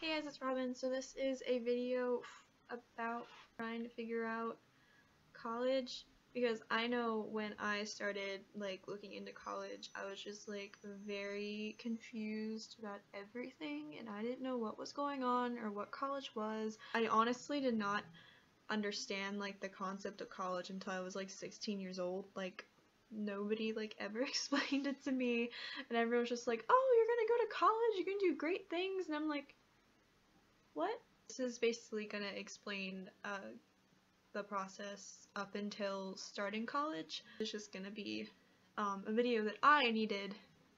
Hey guys, it's Robin. So this is a video about trying to figure out college, because I know when I started looking into college, I was just very confused about everything and I didn't know what was going on or what college was. I honestly did not understand the concept of college until I was 16 years old. Nobody ever explained it to me, and everyone was just like, oh, you're gonna go to college, you're gonna do great things, and I'm like, what? This is basically going to explain the process up until starting college. It's just going to be a video that I needed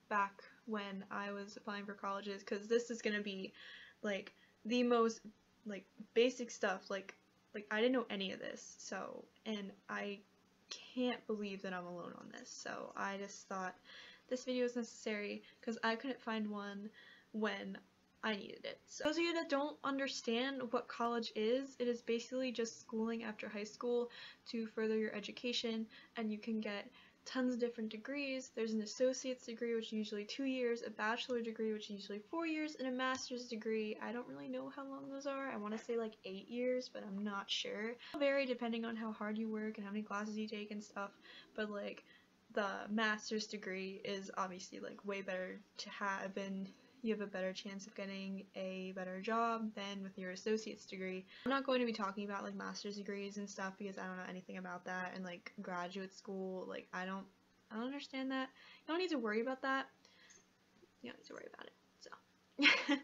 back when I was applying for colleges, because this is going to be the most basic stuff. I didn't know any of this, so, and I can't believe that I'm alone on this, so I just thought this video is necessary because I couldn't find one when I needed it. So those of you that don't understand what college is, it is basically just schooling after high school to further your education, and you can get tons of different degrees. There's an associate's degree, which is usually 2 years, a bachelor degree, which is usually 4 years, and a master's degree. I don't really know how long those are. I want to say 8 years, but I'm not sure. It'll vary depending on how hard you work and how many classes you take and stuff, but the master's degree is obviously way better to have, and you have a better chance of getting a better job than with your associate's degree. I'm not going to be talking about master's degrees and stuff because I don't know anything about that, and graduate school, I don't understand that. You don't need to worry about that. You don't need to worry about it. So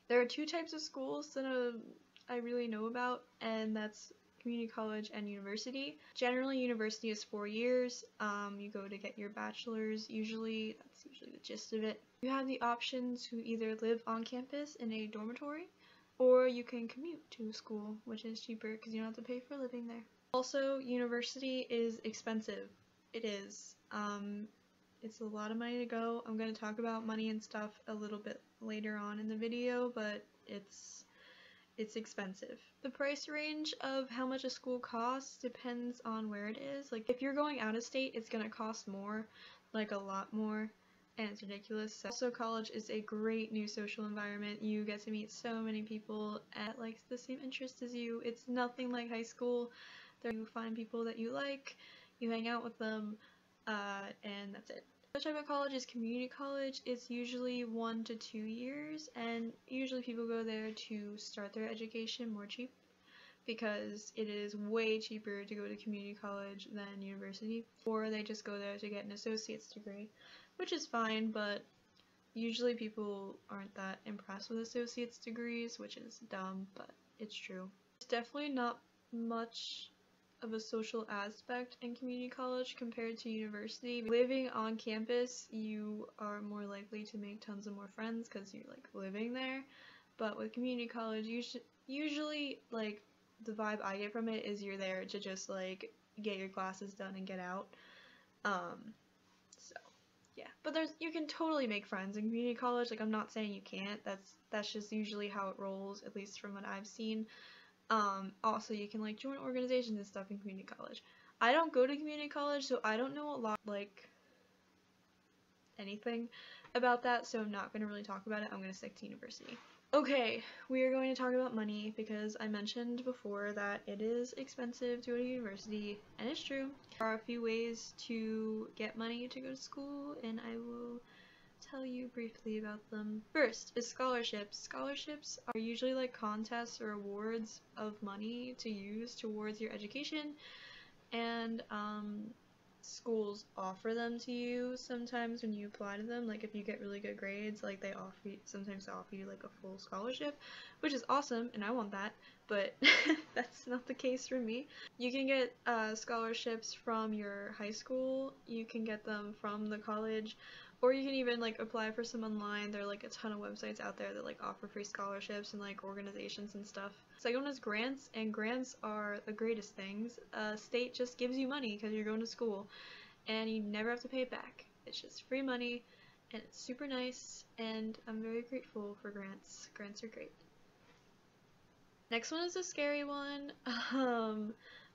there are two types of schools that I really know about, and that's community college and university. Generally, university is 4 years. You go to get your bachelor's usually. That's usually the gist of it. You have the option to either live on campus in a dormitory, or you can commute to school, which is cheaper because you don't have to pay for living there. Also, university is expensive. It is. It's a lot of money to go. I'm going to talk about money and stuff a little bit later on in the video, but it's expensive. The price range of how much a school costs depends on where it is. If you're going out of state, it's gonna cost more, a lot more, and it's ridiculous. Also, college is a great new social environment. You get to meet so many people at the same interests as you. It's nothing like high school. There you find people that you like, you hang out with them, and that's it. The type of college is community college. It's usually 1 to 2 years, and usually people go there to start their education more cheap, because it is way cheaper to go to community college than university, or they just go there to get an associate's degree, which is fine, but usually people aren't that impressed with associate's degrees, which is dumb, but it's true. There's definitely not much of a social aspect in community college compared to university. Living on campus, you are more likely to make tons of more friends because you're living there, but with community college, usually the vibe I get from it is you're there to just get your classes done and get out. So yeah, but you can totally make friends in community college. I'm not saying you can't. That's just usually how it rolls, at least from what I've seen. Also, you can join organizations and stuff in community college. I don't go to community college, so I don't know a lot anything about that, so I'm not going to really talk about it. I'm going to stick to university. Okay, we are going to talk about money because I mentioned before that it is expensive to go to university, and it's true. There are a few ways to get money to go to school, and I will tell you briefly about them. First is scholarships. Scholarships are usually contests or awards of money to use towards your education, and schools offer them to you sometimes when you apply to them. If you get really good grades, they sometimes offer you a full scholarship, which is awesome, and I want that, but that's not the case for me. You can get scholarships from your high school, you can get them from the college, or you can even apply for some online. There are a ton of websites out there that offer free scholarships and organizations and stuff. Second one is grants, and grants are the greatest things. State just gives you money because you're going to school, and you never have to pay it back. It's just free money, and it's super nice, and I'm very grateful for grants. Grants are great. Next one is a scary one.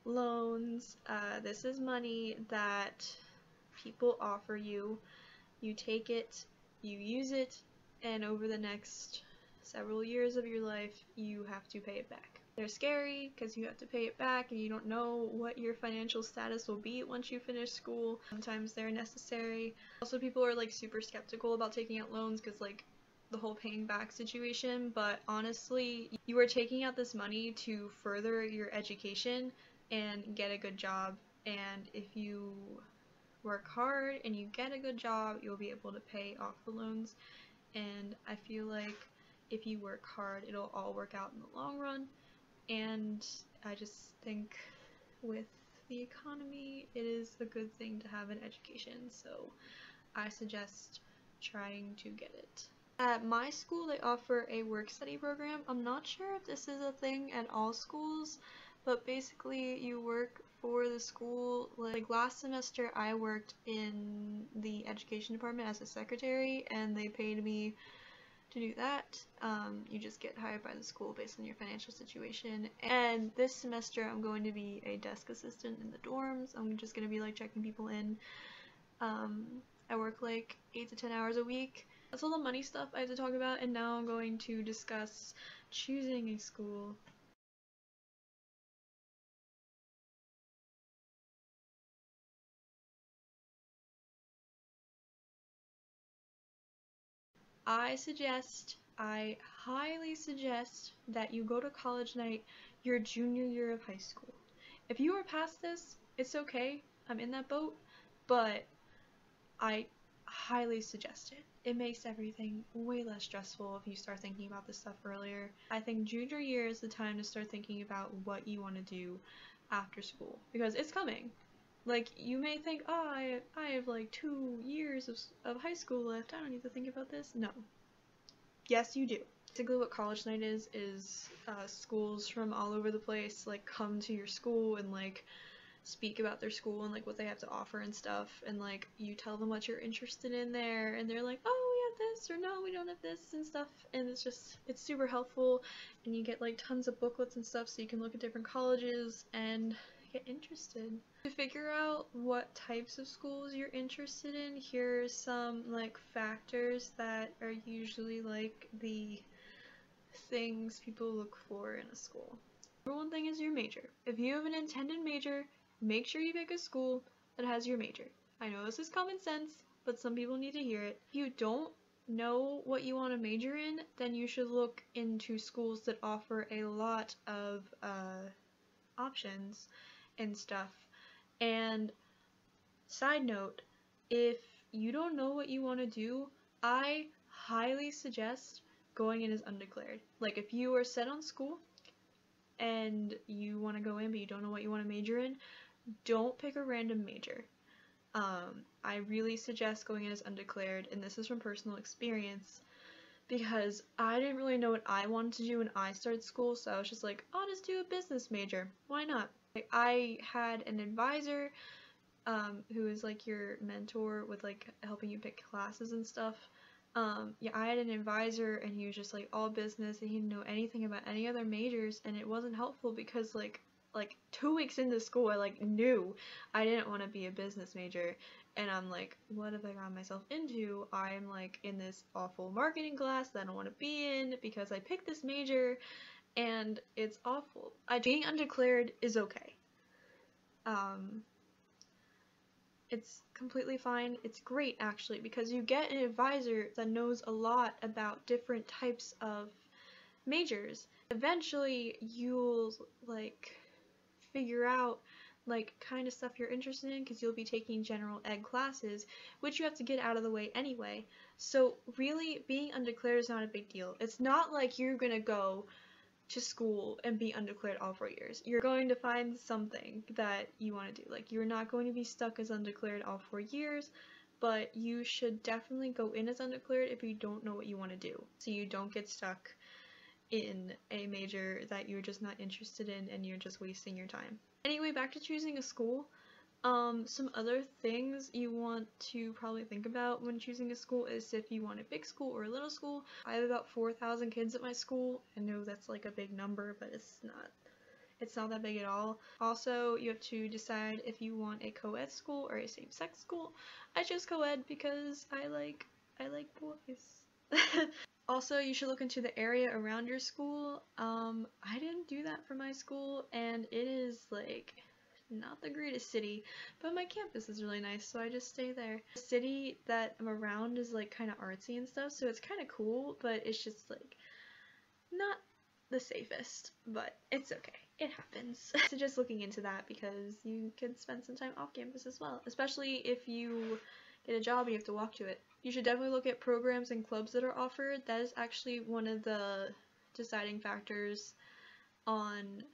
Loans. This is money that people offer you. You take it, you use it, and over the next several years of your life, you have to pay it back. They're scary because you have to pay it back and you don't know what your financial status will be once you finish school. Sometimes they're necessary. Also, people are like super skeptical about taking out loans because like the whole paying back situation, but honestly, you are taking out this money to further your education and get a good job, and if you work hard and you get a good job, you'll be able to pay off the loans. And I feel like if you work hard, it'll all work out in the long run. And I just think with the economy, it is a good thing to have an education, so I suggest trying to get it. At my school, they offer a work-study program. I'm not sure if this is a thing at all schools, but basically you work for the school. Like last semester, I worked in the education department as a secretary, and they paid me to do that. You just get hired by the school based on your financial situation. And this semester, I'm going to be a desk assistant in the dorms. I'm just going to be like checking people in. I work like 8 to 10 hours a week. That's all the money stuff I have to talk about, and now I'm going to discuss choosing a school. I highly suggest that you go to college night your junior year of high school. If you are past this, it's okay. I'm in that boat, but I highly suggest it. It makes everything way less stressful if you start thinking about this stuff earlier. I think junior year is the time to start thinking about what you want to do after school, because it's coming. Like, you may think, oh, I have like 2 years of high school left, I don't need to think about this. No. Yes, you do. Basically what college night is schools from all over the place like come to your school and like speak about their school and like what they have to offer and stuff, and like you tell them what you're interested in there, and they're like, oh, we have this, or no, we don't have this and stuff, and it's super helpful, and you get like tons of booklets and stuff so you can look at different colleges and get interested. To figure out what types of schools you're interested in, here's some like factors that are usually like the things people look for in a school. Number one thing is your major. If you have an intended major, make sure you pick a school that has your major. I know this is common sense, but some people need to hear it. If you don't know what you want to major in, then you should look into schools that offer a lot of options and stuff. And side note, if you don't know what you want to do, I highly suggest going in as undeclared. Like, if you are set on school and you want to go in but you don't know what you want to major in, don't pick a random major. I really suggest going in as undeclared, and this is from personal experience, because I didn't really know what I wanted to do when I started school, so I was just like, I'll just do a business major. Why not? I had an advisor who is like your mentor with like helping you pick classes and stuff. Yeah, I had an advisor, and he was just like all business, and he didn't know anything about any other majors, and it wasn't helpful because like 2 weeks into school I like knew I didn't want to be a business major, and I'm like, what have I gotten myself into? I'm like in this awful marketing class that I don't want to be in because I picked this major, and it's awful. Being undeclared is okay. It's completely fine. It's great actually, because you get an advisor that knows a lot about different types of majors. Eventually you'll like figure out like kind of stuff you're interested in, because you'll be taking general ed classes, which you have to get out of the way anyway. So really, being undeclared is not a big deal. It's not like you're gonna go to school and be undeclared all 4 years. You're going to find something that you want to do. Like, you're not going to be stuck as undeclared all 4 years, but you should definitely go in as undeclared if you don't know what you want to do, so you don't get stuck in a major that you're just not interested in and you're just wasting your time. Anyway, back to choosing a school. Some other things you want to probably think about when choosing a school is if you want a big school or a little school. I have about 4,000 kids at my school. I know that's like a big number, but it's not that big at all. Also, you have to decide if you want a co-ed school or a same-sex school. I chose co-ed because I like boys. Also, you should look into the area around your school. I didn't do that for my school, and it is like not the greatest city, but my campus is really nice, so I just stay there. The city that I'm around is like kind of artsy and stuff, so it's kind of cool, but it's just like not the safest, but it's okay. It happens. So just looking into that because you could spend some time off campus as well, especially if you get a job and you have to walk to it. You should definitely look at programs and clubs that are offered. That is actually one of the deciding factors on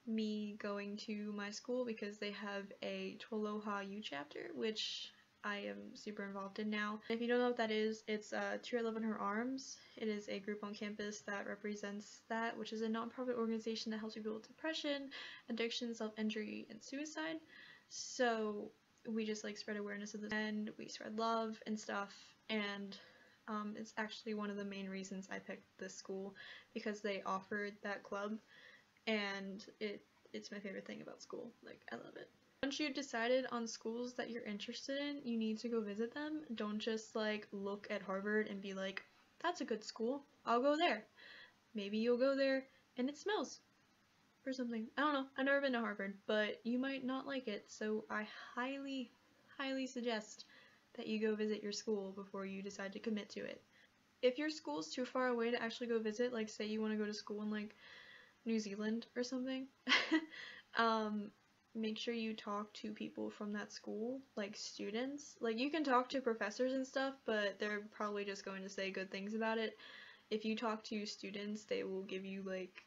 me going to my school, because they have a Twaloha U chapter, which I am super involved in now. If you don't know what that is, it's To Your Love in Her Arms. It is a group on campus that represents that, which is a nonprofit organization that helps people with depression, addiction, self-injury, and suicide. So we just like spread awareness of this, and we spread love and stuff, and it's actually one of the main reasons I picked this school, because they offered that club, and it's my favorite thing about school. Like, I love it. Once you've decided on schools that you're interested in, you need to go visit them. Don't just like look at Harvard and be like, that's a good school, I'll go there. Maybe you'll go there and it smells or something. I don't know. I've never been to Harvard, but you might not like it, so I highly, highly suggest that you go visit your school before you decide to commit to it. If your school's too far away to actually go visit, like say you want to go to school in like New Zealand or something, make sure you talk to people from that school, like students. Like, you can talk to professors and stuff, but they're probably just going to say good things about it. If you talk to students, they will give you like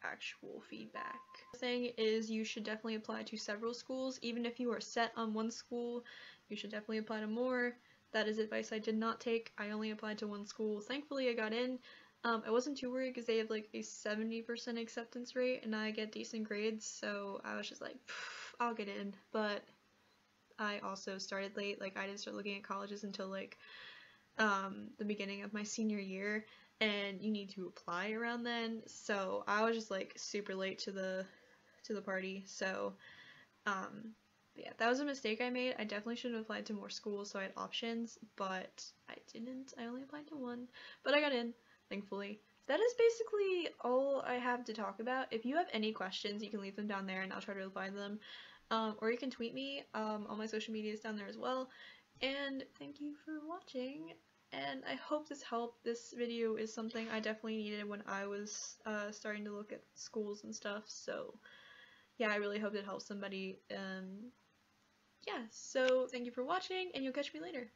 actual feedback. The thing is, you should definitely apply to several schools. Even if you are set on one school, you should definitely apply to more. That is advice I did not take. I only applied to one school. Thankfully I got in. I wasn't too worried because they have like a 70% acceptance rate and I get decent grades, so I was just like, I'll get in. But I also started late. Like, I didn't start looking at colleges until like the beginning of my senior year, and you need to apply around then, so I was just like super late to the party. So yeah, that was a mistake I made. I definitely should have applied to more schools so I had options, but I didn't. I only applied to one, but I got in, thankfully. That is basically all I have to talk about. If you have any questions, you can leave them down there and I'll try to reply to them. Or you can tweet me. All my social media is down there as well. And thank you for watching, and I hope this helped. This video is something I definitely needed when I was starting to look at schools and stuff, so yeah, I really hope it helps somebody. Yeah, so thank you for watching, and you'll catch me later.